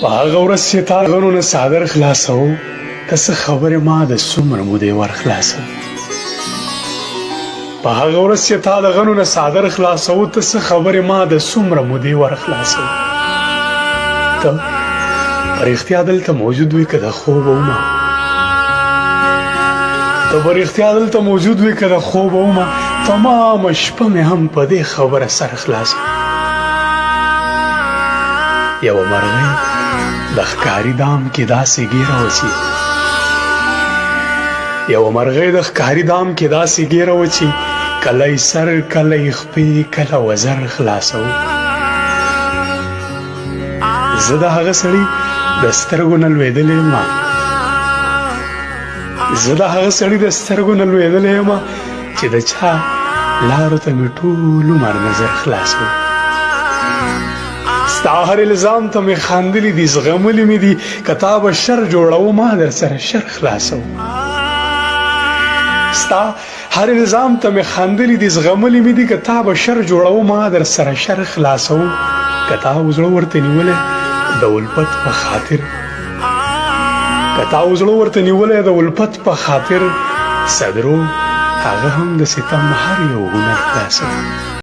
په هغه ورځ چې تا غنو نه څادر خلاصو ته څه خبرې ما د څومره مودې ور خلاصو په هغه ورځ چې تا د غنو نه څادر خلاصو ته څه خبرې ما د څومره مودې ور خلاصو ته په رښتیا دلته موجود وي که د خوب ومه ته په رښتیا دلته موجود وي که د خوب ومه تمامه شپه مې هم په دې خبره سر خلاصو یوه مرغۍ د ښکاري دام کې داسې ګیره وچی یوه مرغۍ د ښکاري دام کې داسې ګیره وچی کله یې سر کله یې خپې کله وزر خلاصو زه د هغه سړي د سترګو نه لوېدلی یم زه د هغه سړي د سترګو نه لوېدلی یم چې د چا لارو ته مې ټول عمر نظر خلاصو ستا هر الزام ته مې خاندلي دي زغملي مې دي که تا به شر جوړو ما در سره شر خلاصو ستا هر الزام ته مې خاندلي دي زغملي مې دي که تا به شر جوړو ما در سره شر خلاصو که تا زړه ورته نیولی د الفت په خاطر که تا زړه ورته نیولی د الفت په خاطر صدرو هغه هم د ستم هر یو هنر خلاصو